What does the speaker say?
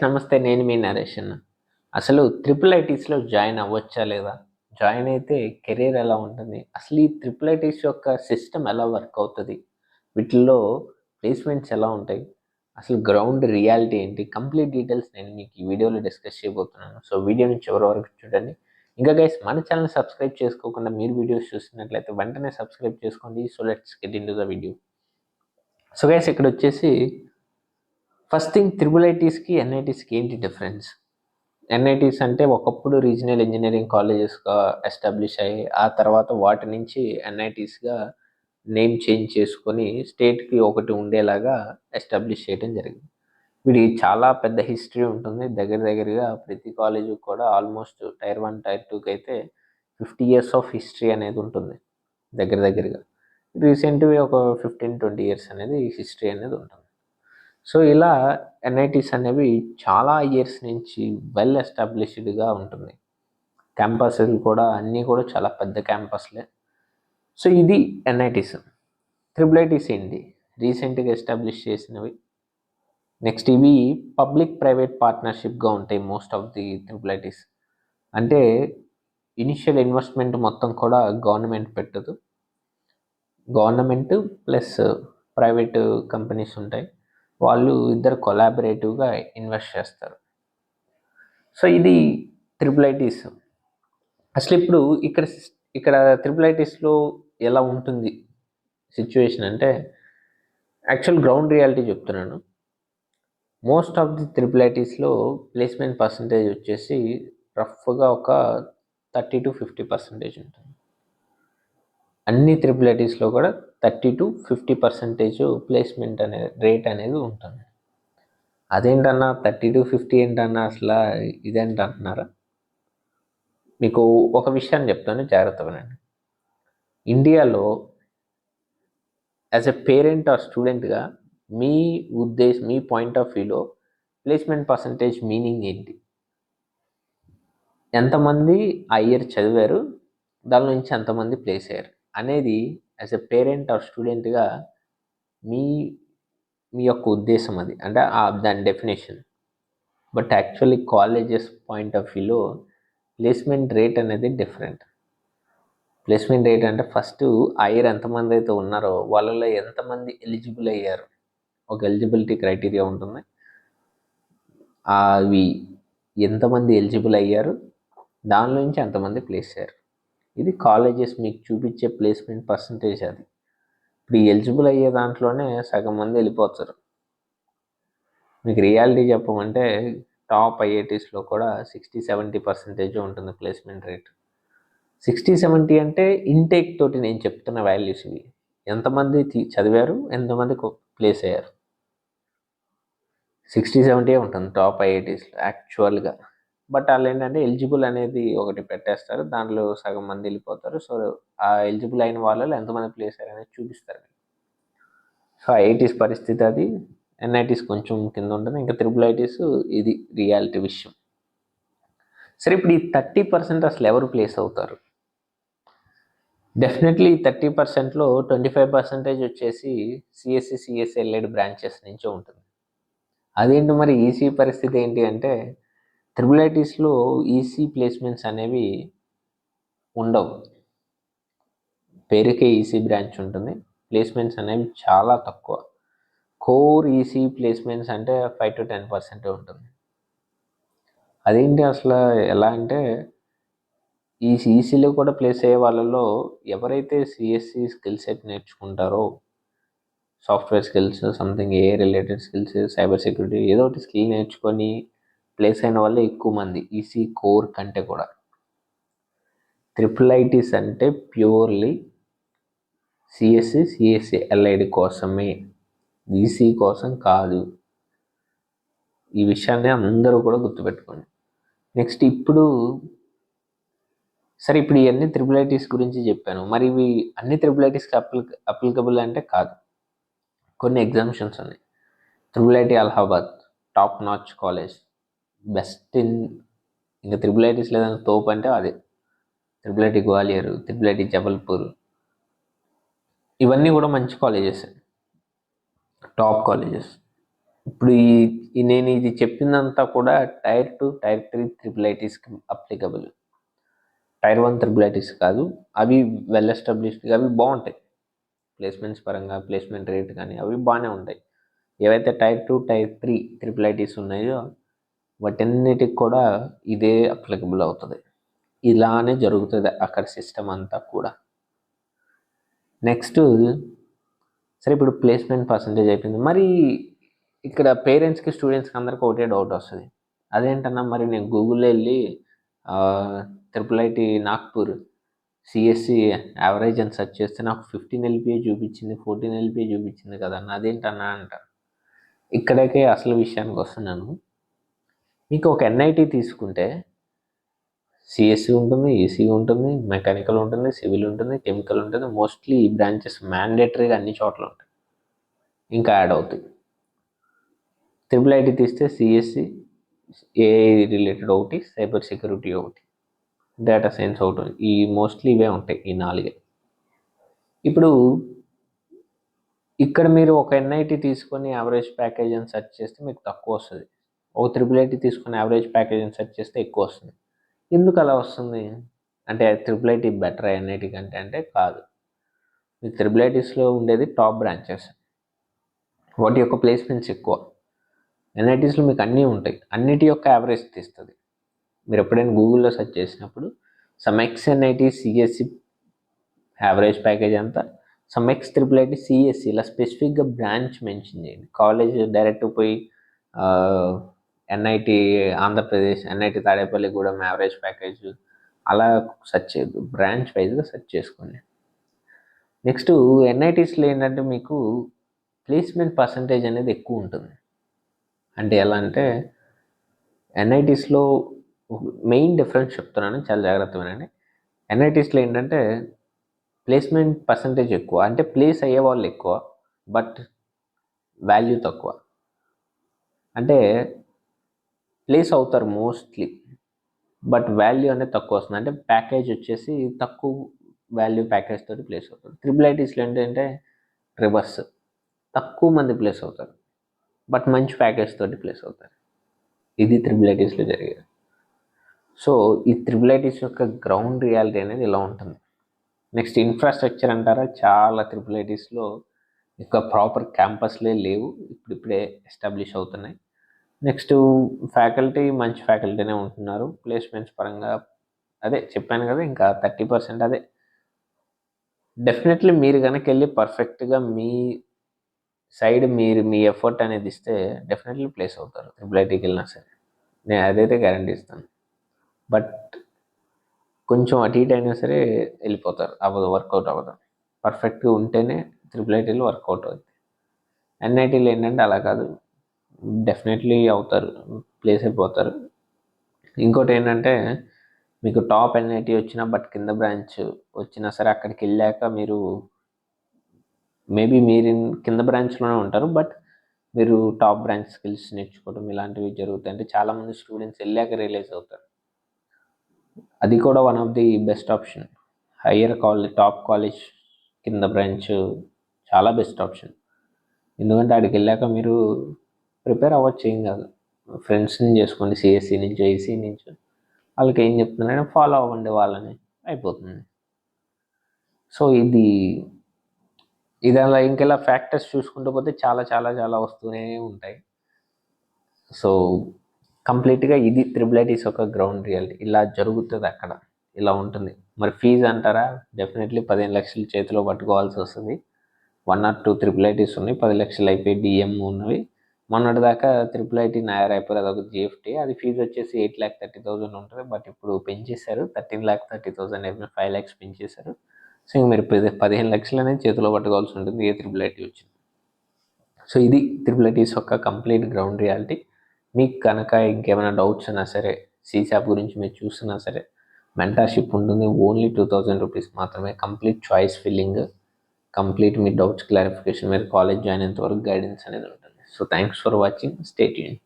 నమస్తే. నేను మీ నరేష్ అన్న. అసలు ట్రిపుల్ ఐటీస్‌లో జాయిన్ అవ్వచ్చా లేదా? జాయిన్ అయితే కెరియర్ ఎలా ఉంటుంది? అసలు ఈ ట్రిపుల్ ఐటీస్ యొక్క సిస్టమ్ ఎలా వర్క్ అవుతది? వీటిల్లో ప్లేస్‌మెంట్స్ ఎలా ఉంటాయి? అసలు గ్రౌండ్ రియాలిటీ ఏంటి? కంప్లీట్ డీటెయిల్స్ నేను మీకు ఈ వీడియోలో డిస్కస్ చేయబోతున్నాను. సో, వీడియోని చివరి వరకు చూడండి. ఇంకా గైస్ మన ఛానెల్ సబ్స్క్రైబ్ చేసుకోకుండా మీరు వీడియోస్ చూస్తున్నట్లయితే వెంటనే సబ్స్క్రైబ్ చేసుకోండి. So, let's get into the video. So, guys ఇక్కడొచ్చేసి ఫస్ట్ థింగ్ త్రిబుల్ ఐటీస్‌కి, ఎన్ఐటీస్‌కి ఏంటి డిఫరెన్స్? ఎన్ఐటీస్ అంటే ఒకప్పుడు రీజనల్ ఇంజనీరింగ్ కాలేజెస్‌గా ఎస్టాబ్లిష్ అయ్యాయి. ఆ తర్వాత వాటి నుంచి ఎన్ఐటీస్‌గా నేమ్ చేంజ్ చేసుకొని స్టేట్‌కి ఒకటి ఉండేలాగా ఎస్టాబ్లిష్ చేయడం జరిగింది. వీటికి చాలా పెద్ద హిస్టరీ ఉంటుంది. దగ్గరగా ప్రతి కాలేజుకి కూడా ఆల్మోస్ట్ టైర్ 1, టైర్ 2 అయితే 50 ఇయర్స్ ఆఫ్ హిస్టరీ అనేది ఉంటుంది దగ్గరగా. రీసెంట్‌వి ఒక 15, 20 ఇయర్స్ అనేది హిస్టరీ అనేది ఉంటుంది. సో, ఇలా ఎన్ఐటీస్ అనేవి చాలా ఇయర్స్ నుంచి వెల్ ఎస్టాబ్లిష్డ్‌గా ఉంటుంది. క్యాంపస్‌లు కూడా అన్నీ కూడా చాలా పెద్ద క్యాంపస్‌లే. సో, ఇది ఎన్ఐటీస్. ట్రిపుల్ ఐటీస్ ఏంటి? రీసెంట్‌గా ఎస్టాబ్లిష్ చేసినవి. నెక్స్ట్ ఇవి పబ్లిక్ ప్రైవేట్ పార్ట్నర్‌షిప్‌గా ఉంటాయి most of the triple ITs. అంటే ఇనిషియల్ ఇన్వెస్ట్‌మెంట్ మొత్తం కూడా గవర్నమెంట్ పెట్టదు. గవర్నమెంట్ ప్లస్ ప్రైవేట్ కంపెనీస్ ఉంటాయి. వాళ్ళు ఇద్దరు కొలాబరేటివ్‌గా ఇన్వెస్ట్ చేస్తారు. సో, ఇది ట్రిపుల్ ఐటీస్. అసలు ఇప్పుడు ఇక్కడ ట్రిపుల్ ఐటీస్‌లో ఎలా ఉంటుంది సిట్యుయేషన్ అంటే, యాక్చువల్ గ్రౌండ్ రియాలిటీ చెప్తున్నాను. మోస్ట్ ఆఫ్ ది ట్రిపుల్ ఐటీస్‌లో ప్లేస్‌మెంట్ పర్సెంటేజ్ వచ్చేసి రఫ్‌గా ఒక 30-50% ఉంటుంది. అన్ని ట్రిపుల్ ఐటీస్‌లో కూడా 30-50% ప్లేస్‌మెంట్ రేట్ అనేది ఉంటుంది. అదేంటన్నా 30-50 ఏంటన్నా అసలా ఇదేంటి అంటున్నారా? మీకు ఒక విషయాన్ని చెప్తాను, జాగ్రత్తగా వినండి. ఇండియాలో యాజ్ ఎ పేరెంట్ ఆర్ స్టూడెంట్‌గా మీ పాయింట్ ఆఫ్ వ్యూలో ప్లేస్‌మెంట్ పర్సెంటేజ్ మీనింగ్ ఏంటి? ఎంతమంది ఆ ఇయర్ చదివారు? దానిలో నుంచి ఎంతమంది ప్లేస్ అయ్యారు? అనేది యాజ్ ఎ పేరెంట్ ఆర్ స్టూడెంట్‌గా మీ మీ యొక్క ఉద్దేశం అది. అంటే దాని definition. But actually colleges point of వ్యూలో ప్లేస్‌మెంట్ రేట్ అనేది డిఫరెంట్. ప్లేస్‌మెంట్ రేట్ అంటే ఫస్ట్ ఆ ఇయర్ ఎంతమంది అయితే ఉన్నారో వాళ్ళలో ఎంతమంది ఎలిజిబుల్ అయ్యారు? ఒక ఎలిజిబిలిటీ క్రైటీరియా ఉంటుంది. అవి ఎంతమంది ఎలిజిబుల్ అయ్యారు? దానిలో నుంచి ఎంతమంది ప్లేస్ అయ్యారు? ఇది కాలేజెస్ మీకు చూపించే ప్లేస్‌మెంట్ పర్సెంటేజ్ అది. ఇప్పుడు ఈ ఎలిజిబుల్ అయ్యే దాంట్లోనే సగం మంది వెళ్ళిపోతారు. మీకు రియాలిటీ చెప్పమంటే టాప్ ఐఐటీస్‌లో కూడా 60-70% ఉంటుంది ప్లేస్‌మెంట్ రేట్. 60-70 అంటే ఇంటేక్ తోటి నేను చెప్తున్న వాల్యూస్ ఇవి. ఎంతమంది చదివారు? ఎంతమంది ప్లేస్ అయ్యారు? 60-70 ఉంటుంది టాప్ ఐఐటీస్‌లో యాక్చువల్‌గా. బట్ ఏంటంటే ఎలిజిబుల్ అనేది ఒకటి పెట్టేస్తారు. దాంట్లో సగం మంది వెళ్ళిపోతారు. సో, ఆ ఎలిజిబుల్ అయిన వాళ్ళలో ఎంతమంది ప్లేస్ అయ్యారు అనేది చూపిస్తారు. సో, ఐఐటీస్ పరిస్థితి అది. ఎన్ఐటీస్ కొంచెం కింద ఉంటుంది. ఇంకా ట్రిపుల్ ఐటీస్ ఇది రియాలిటీ విషయం. సరే, ఇప్పుడు ఈ 30% అసలు ఎవరు ప్లేస్ అవుతారు? డెఫినెట్లీ 30%లో 25% వచ్చేసి సిఎస్సి ఎల్ఐడి బ్రాంచెస్ నుంచే ఉంటుంది. అదేంటి మరి ఈసీ పరిస్థితి ఏంటి అంటే, ట్రిపుల్ ఐటీస్‌లో ఈసీ ప్లేస్‌మెంట్స్ అనేవి ఉండవు. పేరుకే ఈసీ బ్రాంచ్ ఉంటుంది. ప్లేస్‌మెంట్స్ అనేవి చాలా తక్కువ. కోర్ ఈసీ ప్లేస్‌మెంట్స్ అంటే 5-10% ఉంటుంది. అదేంటి అసలు ఎలా అంటే, ఈ ఈసీలో కూడా ప్లేస్ అయ్యే వాళ్ళలో ఎవరైతే సిఎస్సి స్కిల్ సెట్ నేర్చుకుంటారో, software skills, something AI related skills, cyber security ఏదో ఒకటి స్కిల్ నేర్చుకొని ప్లేస్ అయిన వాళ్ళే ఎక్కువ మంది ఈసీ కోర్ కంటే కూడా. ట్రిపుల్ ఐటీస్ అంటే ప్యూర్లీ సిఎస్సి ఎల్ఐడి కోసమే, ఈసీ కోసం కాదు. ఈ విషయాన్ని అందరూ కూడా గుర్తుపెట్టుకోండి. నెక్స్ట్ ఇప్పుడు ఇవన్నీ ట్రిపుల్ ఐటీస్ గురించి చెప్పాను. మరి ఇవి అన్ని ట్రిపుల్ ఐటీస్కి అప్లికబుల్ అంటే కాదు. కొన్ని ఎగ్జామ్షన్స్ ఉన్నాయి. Triple IT Allahabad top notch college, best in, ఇంకా ట్రిపుల్ ఐటీస్ లేదని తోపు అంటే అదే. Triple IT Gwalior, triple IT Jabalpur, ఇవన్నీ కూడా మంచి కాలేజెస్, టాప్ కాలేజెస్. ఇప్పుడు నేను ఇది చెప్పిందంతా కూడా టైర్ 2, టైర్ 3 ట్రిపుల్ ఐటీస్కి అప్లికబుల్. టైర్ 1 ట్రిపుల్ ఐటీస్ కాదు, అవి వెల్ ఎస్టాబ్లిష్డ్గా అవి బాగుంటాయి ప్లేస్మెంట్స్ పరంగా, ప్లేస్మెంట్ రేట్ కానీ అవి బాగానే ఉంటాయి. ఏవైతే టైర్ 2, టైర్ 3 ట్రిపుల్ ఐటీస్ ఉన్నాయో వాటన్నిటికి కూడా ఇదే అప్లికబుల్ అవుతుంది. ఇలానే జరుగుతుంది అక్కడ సిస్టమ్ అంతా కూడా. నెక్స్ట్ సరే, ఇప్పుడు ప్లేస్మెంట్ పర్సంటేజ్ అయిపోయింది. మరి ఇక్కడ పేరెంట్స్కి స్టూడెంట్స్కి అందరికీ ఒకటే డౌట్ వస్తుంది. అదేంటన్నా, మరి నేను గూగుల్లో వెళ్ళి triple IT Nagpur CSE average అని సెర్చ్ చేస్తే నాకు 15 ఎల్పిఏ చూపించింది, 14 ఎల్పిఏ చూపించింది కదన్నా, అదేంటన్నా అంటారు. ఇక్కడికే అసలు విషయానికి వస్తున్నాను. మీకు ఒక ఎన్ఐటి తీసుకుంటే సిఎస్సి ఉంటుంది, ఈసీ ఉంటుంది, మెకానికల్ ఉంటుంది, సివిల్ ఉంటుంది, కెమికల్ ఉంటుంది. మోస్ట్లీ ఈ బ్రాంచెస్ మ్యాండేటరీగా అన్ని చోట్ల ఉంటాయి, ఇంకా యాడ్ అవుతాయి. ట్రిపుల్ ఐటీ తీస్తే సిఎస్సి, ఏఐ రిలేటెడ్ ఒకటి, సైబర్ సెక్యూరిటీ ఒకటి, డేటా సైన్స్ ఒకటి, ఈ మోస్ట్లీ ఇవే ఉంటాయి, ఈ 4. ఇప్పుడు ఇక్కడ మీరు ఒక ఎన్ఐటి తీసుకొని యావరేజ్ ప్యాకేజ్ అని సెర్చ్ చేస్తే మీకు తక్కువ వస్తుంది. ఒక ట్రిపుల్ ఐటీ తీసుకొని యావరేజ్ ప్యాకేజ్ అని సెర్చ్ చేస్తే ఎక్కువ వస్తుంది. ఎందుకు అలా వస్తుంది అంటే ట్రిపుల్ ఐటీ బెటర్ ఎన్ఐటి కంటే అంటే కాదు. మీ ట్రిపుల్ ఐటీస్లో ఉండేది టాప్ బ్రాంచెస్, వాటి యొక్క ప్లేస్మెంట్స్ ఎక్కువ. ఎన్ఐటీస్లో మీకు అన్నీ ఉంటాయి, అన్నిటి యొక్క యావరేజ్ తీస్తుంది. మీరు ఎప్పుడైనా గూగుల్లో సెర్చ్ చేసినప్పుడు some X NIT CSC average package అంతా, some X triple IT CSC, ఇలా స్పెసిఫిక్గా బ్రాంచ్ మెన్షన్ చేయండి. కాలేజ్ డైరెక్ట్ పోయి NIT Andhra Pradesh, NIT Tadepalligudem average package అలా సెర్చ్ చేయద్దు, బ్రాంచ్ వైజ్గా సెర్చ్ చేసుకోండి. నెక్స్ట్ ఎన్ఐటీస్లో ఏంటంటే మీకు ప్లేస్మెంట్ పర్సంటేజ్ అనేది ఎక్కువ ఉంటుంది. అంటే ఎలా అంటే ఎన్ఐటీస్లో మెయిన్ డిఫరెన్స్ చెప్తున్నాను, చాలా జాగ్రత్త వినండి. ఎన్ఐటీస్లో ఏంటంటే ప్లేస్మెంట్ పర్సంటేజ్ ఎక్కువ, అంటే ప్లేస్ అయ్యే వాళ్ళు ఎక్కువ, బట్ వాల్యూ తక్కువ. అంటే ప్లేస్ అవుతారు మోస్ట్లీ, బట్ వాల్యూ అనేది తక్కువ వస్తుంది. అంటే ప్యాకేజ్ వచ్చేసి తక్కువ వాల్యూ ప్యాకేజ్ తోటి ప్లేస్ అవుతారు. ట్రిపుల్ ఐటీస్లో ఏంటంటే రివర్స్, తక్కువ మంది ప్లేస్ అవుతారు, బట్ మంచి ప్యాకేజ్ తోటి ప్లేస్ అవుతారు. ఇది ట్రిపుల్ ఐటీస్లో జరిగేది. సో ఈ ట్రిపుల్ ఐటీస్ యొక్క గ్రౌండ్ రియాలిటీ అనేది ఇలా ఉంటుంది. నెక్స్ట్ ఇన్ఫ్రాస్ట్రక్చర్ అంటారా, చాలా ట్రిపుల్ ఐటీస్లో ఇక ప్రాపర్ క్యాంపస్లే లేవు, ఇప్పుడిప్పుడే ఎస్టాబ్లిష్ అవుతున్నాయి. నెక్స్ట్ ఫ్యాకల్టీ మంచి ఫ్యాకల్టీనే ఉంటున్నారు. ప్లేస్మెంట్స్ పరంగా అదే చెప్పాను కదా, ఇంకా 30% అదే. డెఫినెట్లీ మీరు కనుక వెళ్ళి పర్ఫెక్ట్గా మీ సైడ్ మీరు మీ ఎఫర్ట్ అనేది ఇస్తే డెఫినెట్లీ ప్లేస్ అవుతారు ట్రిపుల్ ఐటీకి వెళ్ళినా సరే, నేను అదైతే గ్యారంటీ ఇస్తాను. బట్ కొంచెం అటు ఇటు అయినా సరే వెళ్ళిపోతారు, అవ్వదు, వర్కౌట్ అవ్వదు. పర్ఫెక్ట్గా ఉంటేనే ట్రిపుల్ ఐటీలో వర్కౌట్ అవుతుంది. ఎన్ఐటీలో ఏంటంటే అలా కాదు, డెఫినెట్లీ అవుతారు, ప్లేస్ అయిపోతారు. ఇంకోటి ఏంటంటే మీకు టాప్ ఎన్ఐటీ వచ్చినా బట్ కింద బ్రాంచ్ వచ్చినా సరే అక్కడికి వెళ్ళాక మీరు మేబీ మీరు కింద బ్రాంచ్లోనే ఉంటారు, బట్ మీరు టాప్ బ్రాంచ్ స్కిల్స్ నేర్చుకోవడం ఇలాంటివి జరుగుతాయి. అంటే చాలామంది స్టూడెంట్స్ వెళ్ళాక రియలైజ్ అవుతారు. అది కూడా one of the best option. Higher college, top college కింద బ్రాంచ్ చాలా బెస్ట్ ఆప్షన్. ఎందుకంటే అక్కడికి వెళ్ళాక మీరు ప్రిపేర్ అవ్వచ్చు, ఏం కాదు. ఫ్రెండ్స్ని చేసుకోండి, సిఎస్సి నుంచి, ఈసీ నుంచి, వాళ్ళకి ఏం చెప్తున్నారో ఫాలో అవ్వండి వాళ్ళని, అయిపోతుంది. సో ఇది అలా ఇంకెలా ఫ్యాక్టర్స్ చూసుకుంటూ పోతే చాలా చాలా చాలా వస్తూనే ఉంటాయి. సో కంప్లీట్గా ఇది ట్రిపుల్ ఐటీస్ ఒక గ్రౌండ్ రియాలిటీ, ఇలా జరుగుతుంది అక్కడ, ఇలా ఉంటుంది. మరి ఫీజు అంటారా, డెఫినెట్లీ 15 లక్షలు చేతిలో పట్టుకోవాల్సి వస్తుంది. 1 or 2 ట్రిపుల్ ఐటీస్ ఉన్నాయి, 10 లక్షలు అయిపోయి డిఎం ఉన్నవి. మొన్నటిదాకా ట్రిపుల్ ఐటీ నాయర్ అయిపోయి అదొక జిఎఫ్టీ, అది ఫీజు వచ్చేసి 8,30,000 ఉంటుంది. బట్ ఇప్పుడు పెంచేశారు, 13,30,000 5 lakhs పెంచేశారు. సో ఇంక మీరు 15 లక్షలు అనేది చేతిలో పట్టుకోవాల్సి ఉంటుంది ఏ ట్రిపుల్ ఐటీ వచ్చింది. సో ఇది ట్రిపుల్ ఐటీస్ యొక్క కంప్లీట్ గ్రౌండ్ రియాలిటీ. మీకు కనుక ఇంకేమైనా డౌట్స్ ఉన్నా సరే, సీసాప్ గురించి మీరు చూస్తున్నా సరే, మెంటర్షిప్ ఉంటుంది, ఓన్లీ 2,000 రూపీస్ మాత్రమే. కంప్లీట్ చాయిస్ ఫిల్లింగ్, కంప్లీట్ మీ డౌట్స్ క్లారిఫికేషన్, మీరు కాలేజ్ జాయిన్ అయ్యేంత వరకు గైడెన్స్ అనేది ఉంటుంది. So thanks for watching, stay tuned.